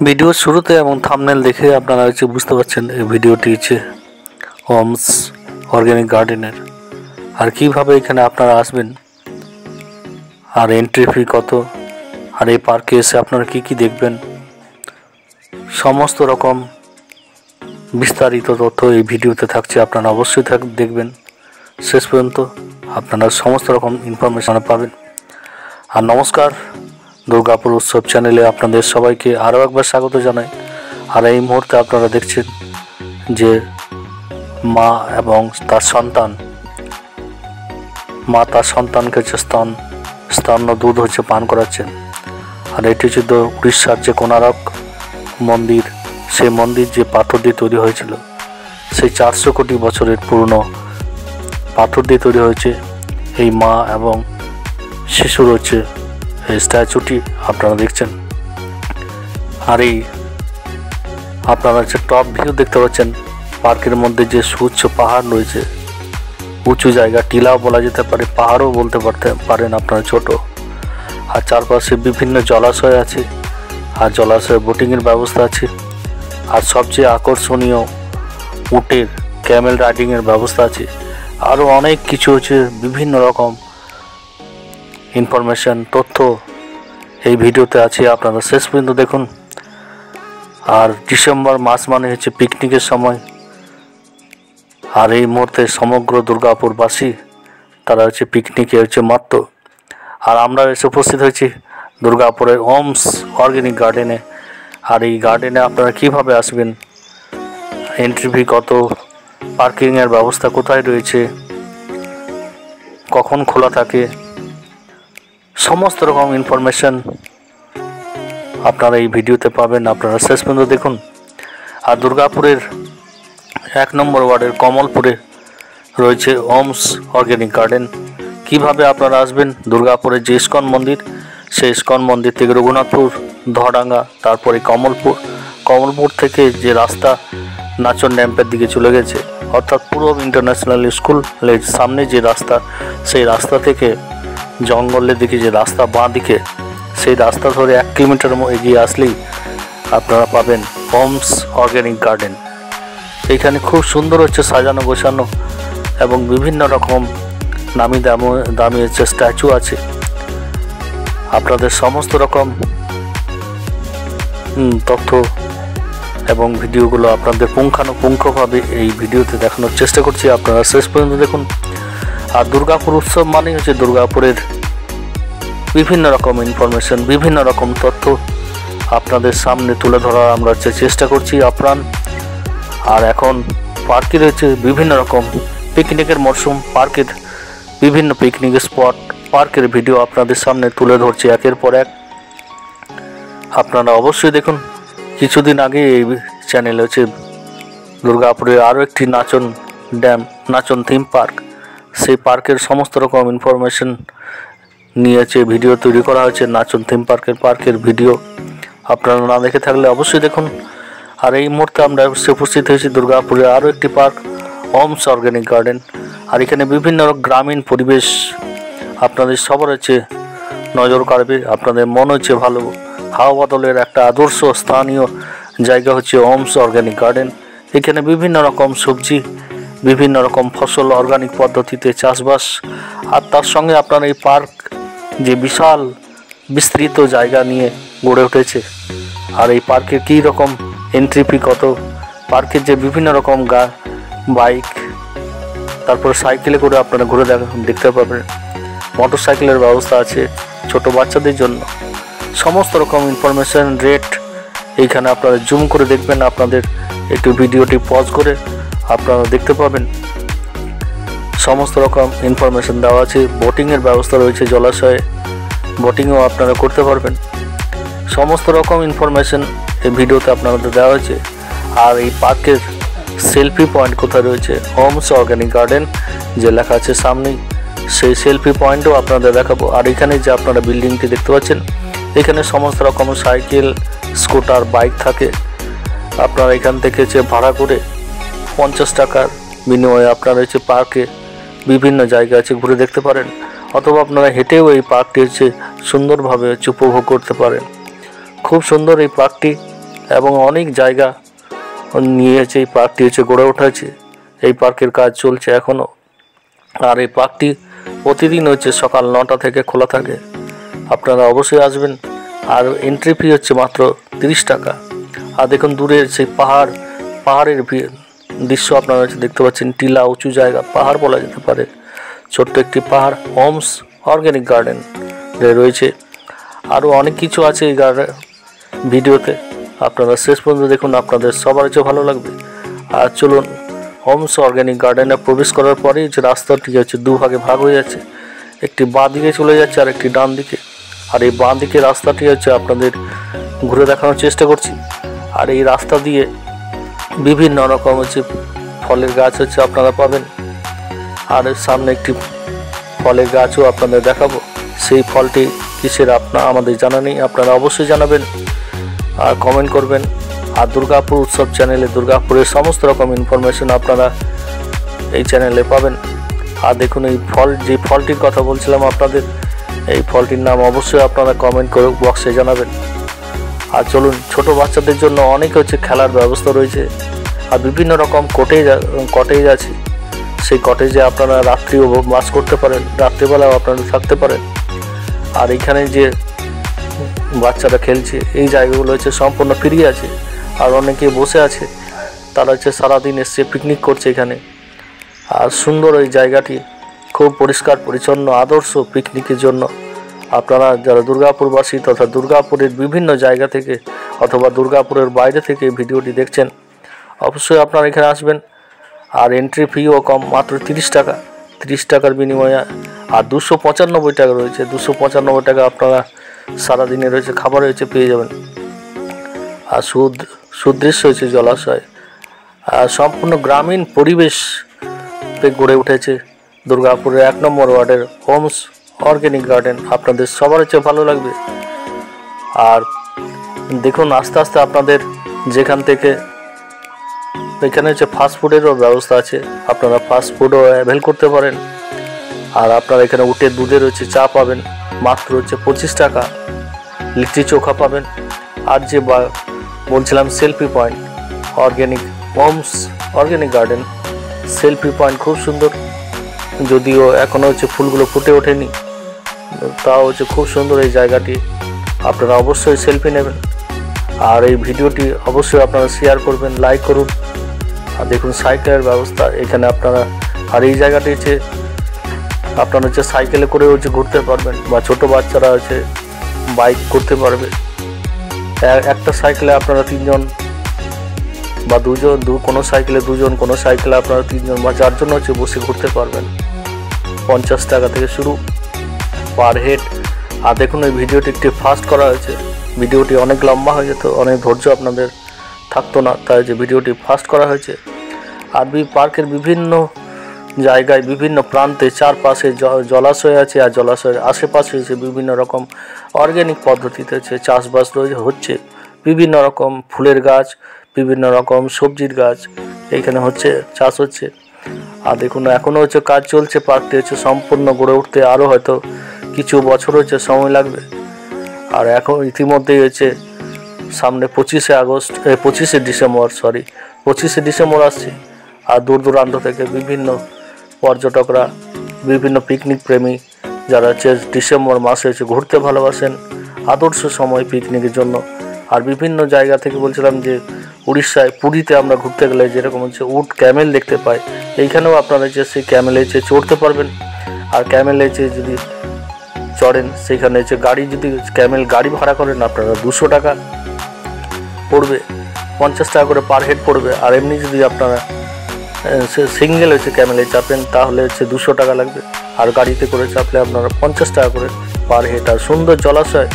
Video শুরুতে এবং thumbnail দেখে আপনারা বুঝতে পারছেন এই ভিডিওটি হচ্ছে হোমস অর্গানিক গার্ডেনের। আর কিভাবে এখানে আপনারা আসবেন, আর এন্ট্রি ফি কত, আর এই পার্কে এসে আপনারা কি কি দেখবেন, সমস্ত রকম বিস্তারিত তথ্য এই ভিডিওতে থাকছে। আপনারা অবশ্যই দেখবেন শেষ পর্যন্ত, আপনারা সমস্ত রকম ইনফরমেশন পাবেন। আর নমস্কার, দুর্গাপুর উৎসব চ্যানেলে আপনাদের সবাইকে আরও একবার স্বাগত জানাই। আর এই মুহূর্তে আপনারা দেখছেন যে মা এবং তার সন্তান, মা তার সন্তানকে হচ্ছে স্তন্য দুধ হচ্ছে পান করাচ্ছেন। আর এটি হচ্ছে উড়িষ্যার যে কোণারক মন্দির, সেই মন্দির যে পাথর দিয়ে তৈরি হয়েছিল, সেই 400 কোটি বছরের পুরনো পাথর দিয়ে তৈরি হয়েছে এই মা এবং শিশুর হচ্ছে এই স্ট্যাচুটি আপনারা দেখছেন। আর এই আপনারা হচ্ছে টপ ভিউ দেখতে পাচ্ছেন। পার্কের মধ্যে যে সুউচ্চ পাহাড় রয়েছে, উঁচু জায়গা, টিলাও বলা যেতে পারে, পাহাড়ও বলতে পারেন আপনারা, ছোট। আর চারপাশে বিভিন্ন জলাশয় আছে, আর জলাশয়ে বোটিংয়ের ব্যবস্থা আছে। আর সবচেয়ে আকর্ষণীয় উটের ক্যামেল রাইডিংয়ের ব্যবস্থা আছে। আরও অনেক কিছু হচ্ছে, বিভিন্ন রকম ইনফরমেশন তথ্য এই ভিডিওতে আছে, আপনারা শেষ পর্যন্ত দেখুন। আর ডিসেম্বর মাস মানে হচ্ছে পিকনিকের সময়। আর এই মুহূর্তে সমগ্র দুর্গাপুরবাসী তারা হচ্ছে পিকনিকে হচ্ছে মাত্র। আর আমরা এসে উপস্থিত হয়েছি দুর্গাপুরের হোমস অর্গানিক গার্ডেনে। আর এই গার্ডেনে আপনারা কিভাবে আসবেন, এন্ট্রি ফি কত, পার্কিংয়ের ব্যবস্থা কোথায় রয়েছে, কখন খোলা থাকে, সমস্ত রকম ইনফরমেশন আপনারা এই ভিডিওতে পাবেন। আপনারা শেষ পর্যন্ত দেখুন। আর দুর্গাপুরের 1 নম্বর ওয়ার্ডের কমলপুরে রয়েছে হোমস অর্গানিক গার্ডেন। কিভাবে আপনারা আসবেন, দুর্গাপুরের যে ইস্কন মন্দির, সেই ইস্কন মন্দির থেকে রঘুনাথপুর, ধোয়াডাঙ্গা, তারপরে কমলপুর থেকে যে রাস্তা নাচন ড্যাম্পের দিকে চলে গেছে, অর্থাৎ পূরব ইন্টারন্যাশনাল স্কুলের সামনে যে রাস্তা, সেই রাস্তা থেকে জঙ্গলের দিকে যে রাস্তা, বাঁ দিকে, সেই রাস্তা ধরে 1 কিলোমিটার এগিয়ে আসলেই আপনারা পাবেন হোমস অর্গানিক গার্ডেন। এইখানে খুব সুন্দর হচ্ছে সাজানো গোছানো, এবং বিভিন্ন রকম নামি দামি হচ্ছে স্ট্যাচু আছে। আপনাদের সমস্ত রকম তথ্য এবং ভিডিওগুলো আপনাদের পুঙ্খানুপুঙ্খভাবে এই ভিডিওতে দেখানোর চেষ্টা করছি, আপনারা শেষ পর্যন্ত দেখুন। আর দুর্গাপুর উৎসব মানেই হচ্ছে দুর্গাপুরের বিভিন্ন রকম ইনফরমেশন, বিভিন্ন রকম তথ্য আপনাদের সামনে তুলে ধরার আমরা চেষ্টা করছি আপ্রাণ। আর এখন পার্কে রয়েছে বিভিন্ন রকম পিকনিকের মরশুম, পার্কের বিভিন্ন পিকনিক স্পট, পার্কের ভিডিও আপনাদের সামনে তুলে ধরছি একের পর এক। আপনারা অবশ্যই দেখুন। কিছুদিন আগে এই চ্যানেলে হচ্ছে দুর্গাপুরে আরও একটি নাচন থিম পার্ক, সেই পার্কের সমস্ত রকম ইনফরমেশন নিয়েছে ভিডিও তৈরি করা হয়েছে। নাচন থিম পার্কের ভিডিও আপনারা না দেখে থাকলে অবশ্যই দেখুন। আর এই মুহূর্তে আমরা উপস্থিত হয়েছি দুর্গাপুরে আরও একটি পার্ক, হোমস অর্গানিক গার্ডেন। আর এখানে বিভিন্ন গ্রামীণ পরিবেশ আপনাদের সবার হচ্ছে নজর কাড়বে, আপনাদের মন হচ্ছে ভালো হাওয়া বদলের একটা আদর্শ স্থানীয় জায়গা হচ্ছে হোমস অর্গানিক গার্ডেন। এখানে বিভিন্ন রকম সবজি, বিভিন্ন রকম ফসল অর্গানিক পদ্ধতিতে চাষবাস। আর তার সঙ্গে আপনার এই পার্ক যে বিশাল বিস্তৃত জায়গা নিয়ে গড়ে উঠেছে। আর এই পার্কে কী রকম এন্ট্রি ফি কত, পার্কের যে বিভিন্ন রকম বাইক, তারপর সাইকেলে করে আপনারা ঘুরে দেখতে পাবেন। মোটর সাইকেলের ব্যবস্থা আছে ছোট বাচ্চাদের জন্য। সমস্ত রকম ইনফরমেশন, রেট এইখানে আপনারা জুম করে দেখবেন, আপনাদের একটু ভিডিওটি পজ করে আপনারা দেখতে পাবেন। সমস্ত রকম ইনফরমেশন দেওয়া আছে। বোটিংয়ের ব্যবস্থা রয়েছে, জলাশয়ে বোটিংও আপনারা করতে পারবেন। সমস্ত রকম ইনফরমেশন এই ভিডিওতে আপনাদের দেওয়া হয়েছে। আর এই পার্কের সেলফি পয়েন্ট কোথায় রয়েছে, হোমস অর্গানিক গার্ডেন যে লেখা আছে সামনেই, সেই সেলফি পয়েন্টও আপনাদের দেখাবো। আর এখানে যে আপনারা বিল্ডিংটি দেখতে পাচ্ছেন, এখানে সমস্ত রকম সাইকেল, স্কুটার, বাইক থাকে। আপনারা এখান থেকে ভাড়া করে 50 টাকার বিনিময়ে আপনারা পার্কে বিভিন্ন জায়গা আছে ঘুরে দেখতে পারেন। অথবা আপনারা হেঁটেও এই পার্কটি সুন্দরভাবে উপভোগ করতে পারেন। খুব সুন্দর এই পার্কটি। এবং অনেক জায়গা নিয়ে হচ্ছে এই পার্কটি হচ্ছে গড়ে উঠেছে। এই পার্কের কাজ চলছে এখনও। আর এই পার্কটি প্রতিদিন হচ্ছে সকাল 9টা থেকে খোলা থাকে। আপনারা অবশ্যই আসবেন। আর এন্ট্রি ফি হচ্ছে মাত্র 30 টাকা। আর দেখুন দূরের সেই পাহাড়ের দৃশ্য আপনারা হচ্ছে দেখতে পাচ্ছেন। টিলা উঁচু জায়গা, পাহাড় বলা যেতে পারে। ছোট্ট একটি পাহাড় হোমস অর্গ্যানিক গার্ডেন রয়েছে। আরও অনেক কিছু আছে এই ভিডিওতে, আপনারা শেষ পর্যন্ত দেখুন, আপনাদের সবার হচ্ছে ভালো লাগবে। আর চলুন, হোমস অর্গ্যানিক গার্ডেনে প্রবেশ করার পরেই যে রাস্তাটি হচ্ছে দুভাগে ভাগ হয়ে যাচ্ছে, একটি বাঁ দিকে চলে যাচ্ছে আর একটি ডান দিকে। আর এই বাঁ দিকে রাস্তাটি হচ্ছে আপনাদের ঘুরে দেখানোর চেষ্টা করছি। আর এই রাস্তা দিয়ে বিভিন্ন রকম হচ্ছে ফলের গাছ হচ্ছে আপনারা পাবেন। আর সামনে একটি ফলের গাছও আপনাদের দেখাবো। সেই ফলটি কিসের আমাদের জানা নেই, আপনারা অবশ্যই জানাবেন আর কমেন্ট করবেন। আর দুর্গাপুর উৎসব চ্যানেলে দুর্গাপুরের সমস্ত রকম ইনফরমেশন আপনারা এই চ্যানেলে পাবেন। আর দেখুন এই যে ফলটির কথা বলছিলাম আপনাদের, এই ফলটির নাম অবশ্যই আপনারা কমেন্ট করে বক্সে জানাবেন। আর চলুন, ছোট বাচ্চাদের জন্য অনেক হচ্ছে খেলার ব্যবস্থা রয়েছে। আর বিভিন্ন রকম কটেজ আছে। সেই কটেজে আপনারা রাত্রিও বাস করতে পারেন, রাত্রিবেলাও আপনারা থাকতে পারেন। আর এখানে যে বাচ্চারা খেলছে, এই জায়গাগুলো হচ্ছে সম্পূর্ণ ফ্রি আছে। আর অনেকে বসে আছে, তারা হচ্ছে সারাদিন এসছে পিকনিক করছে এখানে। আর সুন্দর এই জায়গাটি, খুব পরিষ্কার পরিচ্ছন্ন, আদর্শ পিকনিকের জন্য। আপনারা যারা দুর্গাপুরবাসী তথা দুর্গাপুরের বিভিন্ন জায়গা থেকে অথবা দুর্গাপুরের বাইরে থেকে ভিডিওটি দেখছেন, অবশ্যই আপনারা এখানে আসবেন। আর এন্ট্রি ফিও কম, মাত্র 30 টাকা। 30 টাকার বিনিময়ে আর 295 টাকা রয়েছে। 295 টাকা আপনারা সারাদিনে রয়েছে খাবার হয়েছে পেয়ে যাবেন। আর সুদৃশ্য হয়েছে জলাশয়। আর সম্পূর্ণ গ্রামীণ পরিবেশ গড়ে উঠেছে দুর্গাপুরের 1 নম্বর ওয়ার্ডের হোমস অর্গ্যানিক গার্ডেন। আপনাদের সবার হচ্ছে ভালো লাগবে। আর দেখুন, আস্তে আস্তে আপনাদের যেখান থেকে, এখানে হচ্ছে ফাস্টফুডেরও ব্যবস্থা আছে, আপনারা ফাস্টফুডও অ্যাভেল করতে পারেন। আর আপনারা এখানে উঠে দুধের হচ্ছে চা পাবেন, মাত্র হচ্ছে 25 টাকা। লিট্টি চোখা পাবেন। আর যে বলছিলাম selfie point, homes organic garden selfie point খুব সুন্দর, যদিও এখনও হচ্ছে ফুলগুলো ফুটে ওঠেনি, তাও হচ্ছে খুব সুন্দর এই জায়গাটি। আপনারা অবশ্যই সেলফি নেবেন। আর এই ভিডিওটি অবশ্যই আপনারা শেয়ার করবেন, লাইক করুন। আর দেখুন সাইকেলের ব্যবস্থা এখানে আপনারা। আর এই জায়গাটি হচ্ছে আপনারা হচ্ছে সাইকেলে করে হচ্ছে ঘুরতে পারবেন, বা ছোট বাচ্চারা হচ্ছে বাইক করতে পারবে। একটা সাইকেলে আপনারা 3 জন বা 2 জন, কোনো সাইকেলে 2 জন, কোনো সাইকেলে আপনারা 3 জন বা 4 জন হচ্ছে বসে ঘুরতে পারবেন। 50 টাকা থেকে শুরু পার হেড। আর দেখুন এই ভিডিওটি একটি ফাস্ট করা হয়েছে। ভিডিওটি অনেক লম্বা হয়ে যেত, অনেক ধৈর্য আপনাদের থাকতো না, তাই যে ভিডিওটি ফাস্ট করা হয়েছে। আর পার্কের বিভিন্ন জায়গায়, বিভিন্ন প্রান্তে চারপাশে জলাশয় আছে। আর জলাশয়ের আশেপাশে হচ্ছে বিভিন্ন রকম অর্গ্যানিক পদ্ধতিতে চাষবাস হচ্ছে। বিভিন্ন রকম ফুলের গাছ, বিভিন্ন রকম সবজির গাছ এইখানে হচ্ছে, চাষ হচ্ছে। আর দেখুন এখনও হচ্ছে কাজ চলছে। পার্কটি হচ্ছে সম্পূর্ণ গড়ে উঠতে আরও হয়তো কিছু বছর হচ্ছে সময় লাগবে। আর এখন ইতিমধ্যেই হচ্ছে সামনে 25শে ডিসেম্বর আসছে। আর দূর দূরান্ত থেকে বিভিন্ন পর্যটকরা, বিভিন্ন পিকনিক প্রেমী যারা হচ্ছে ডিসেম্বর মাসে হচ্ছে ঘুরতে ভালোবাসেন, আদর্শ সময় পিকনিকের জন্য। আর বিভিন্ন জায়গা থেকে বলছিলাম যে উড়িষ্যায় পুরীতে আমরা ঘুরতে গেলে যেরকম হচ্ছে উট ক্যামেল দেখতে পাই, এইখানেও আপনারা হচ্ছে সেই ক্যামেলে হচ্ছে চড়তে পারবেন। আর ক্যামেলে হচ্ছে যদি চড়েন, সেইখানে হচ্ছে যদি ক্যামেল গাড়ি ভাড়া করেন আপনারা 200 টাকা পড়বে, 50 টাকা করে পার হেড পড়বে। আর এমনি যদি আপনারা সিঙ্গেল হচ্ছে ক্যামেলে চাপেন তাহলে হচ্ছে 200 টাকা লাগবে। আর গাড়িতে করে চাপলে আপনারা 50 টাকা করে পার হেড। আর সুন্দর জলাশয়,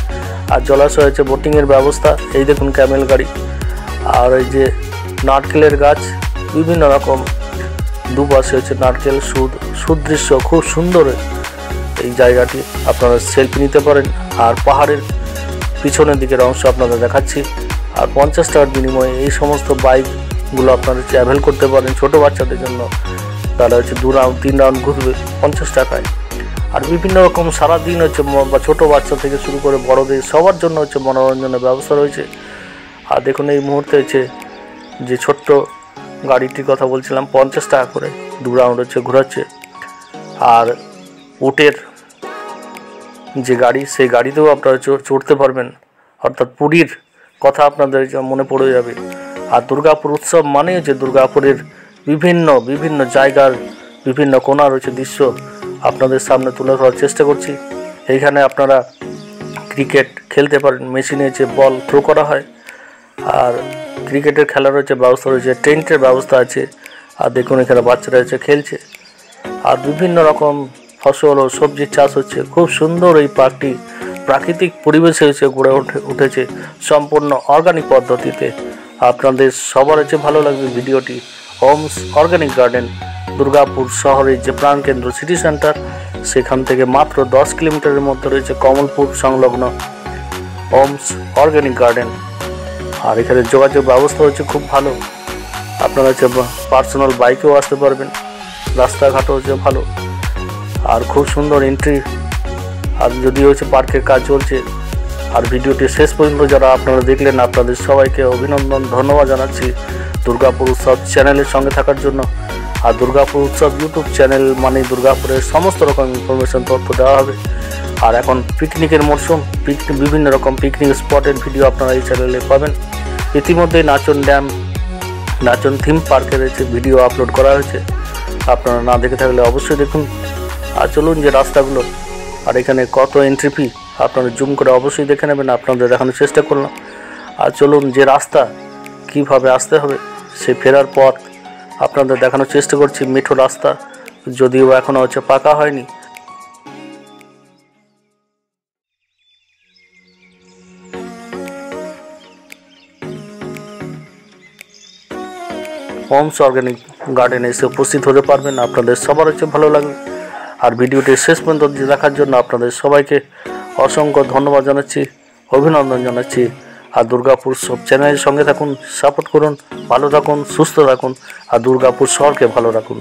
আর জলাশয় হচ্ছে বোটিংয়ের ব্যবস্থা। এই দেখুন ক্যামেল গাড়ি। আর এই যে নারকেলের গাছ, বিভিন্ন রকম দুপাশে হচ্ছে নারকেল, সুদৃশ্য, খুব সুন্দর এই জায়গাটি। আপনারা সেলফি নিতে পারেন। আর পাহাড়ের পিছনের দিকের অংশ আপনারা দেখাচ্ছি। আর 50 টাকার বিনিময়ে এই সমস্ত বাইকগুলো আপনারা হচ্ছে অ্যাভেল করতে পারেন ছোটো বাচ্চাদের জন্য। তারা হচ্ছে 2 রাউন্ড 3 রাউন্ড ঘুরবে 50 টাকায়। আর বিভিন্ন রকম সারাদিন হচ্ছে বা ছোটো বাচ্চা থেকে শুরু করে বড়দের সবার জন্য হচ্ছে মনোরঞ্জনের ব্যবস্থা রয়েছে। আর দেখুন এই মুহূর্তে হচ্ছে যে ছোট্ট গাড়িটির কথা বলছিলাম 50 টাকা করে 2 রাউন্ড হচ্ছে ঘোরাচ্ছে। আর উটের যে গাড়ি সেই গাড়িতেও আপনারা চড়তে পারবেন, অর্থাৎ পুরীর কথা আপনাদের মনে পড়ে যাবে। আর দুর্গাপুর উৎসব মানে হচ্ছে দুর্গাপুরের বিভিন্ন জায়গার বিভিন্ন কোণা রয়েছে দৃশ্য আপনাদের সামনে তুলে ধরার চেষ্টা করছি। এইখানে আপনারা ক্রিকেট খেলতে পারেন, মেশিনে যে বল থ্রো করা হয়, আর ক্রিকেটের খেলার হচ্ছে ব্যবস্থা রয়েছে, টেন্টের ব্যবস্থা আছে। আর দেখুন এখানে বাচ্চারা হচ্ছে খেলছে। আর বিভিন্ন রকম ফসল ও সবজির চাষ হচ্ছে। খুব সুন্দর এই পার্কটি প্রাকৃতিক পরিবেশে হচ্ছে গড়ে উঠেছে সম্পূর্ণ অর্গানিক পদ্ধতিতে। আপনাদের সবার হচ্ছে ভালো লাগবে ভিডিওটি। হোমস অর্গানিক গার্ডেন দুর্গাপুর শহরের যে প্রাণকেন্দ্র সিটি সেন্টার, সেখান থেকে মাত্র 10 কিলোমিটারের মধ্যে রয়েছে কমলপুর সংলগ্ন হোমস অর্গানিক গার্ডেন। আর এখানে যোগাযোগ ব্যবস্থা হচ্ছে খুব ভালো, আপনারা হচ্ছে পার্সোনাল বাইকেও আসতে পারবেন, রাস্তাঘাটও হচ্ছে ভালো। আর খুব সুন্দর এন্ট্রি। আর যদিও হচ্ছে পার্কের কাজ চলছে। আর ভিডিওটি শেষ পর্যন্ত যারা আপনারা দেখলেন আপনাদের সবাইকে অভিনন্দন, ধন্যবাদ জানাচ্ছি দুর্গাপুর উৎসব চ্যানেলের সঙ্গে থাকার জন্য। আর দুর্গাপুর উৎসব ইউটিউব চ্যানেল মানে দুর্গাপুরের সমস্ত রকম ইনফরমেশন তথ্য দেওয়া হবে। আর এখন পিকনিকের মরশুম, বিভিন্ন রকম পিকনিক স্পটের ভিডিও আপনারা এই চ্যানেলে পাবেন। ইতিমধ্যে নাচন ড্যাম, নাচন থিম পার্কের হচ্ছে ভিডিও আপলোড করা হয়েছে, আপনারা না দেখে থাকলে অবশ্যই দেখুন। আর চলুন যে রাস্তাগুলো, আর এখানে কত এন্ট্রি ফি আপনারা জুম করে অবশ্যই দেখে নেবেন, আপনাদের দেখানোর চেষ্টা করলাম। আর চলুন যে রাস্তা কিভাবে আসতে হবে সে ফেরার পথ আপনাদের দেখানোর চেষ্টা করছি। মেঠো রাস্তা, যদিও এখনও হচ্ছে পাকা হয়নি। হোমস অর্গানিক গার্ডেনে এসে উপস্থিত হতে পারবেন, আপনাদের সবার হচ্ছে ভালো লাগবে। আর ভিডিওটি শেষ পর্যন্ত দেখার জন্য আপনাদের সবাইকে অসংখ্য ধন্যবাদ জানাচ্ছি, অভিনন্দন জানাচ্ছি। আর দুর্গাপুর সব চ্যানেলের সঙ্গে থাকুন, সাপোর্ট করুন, ভালো থাকুন, সুস্থ থাকুন, আর দুর্গাপুর শহরকে ভালো রাখুন।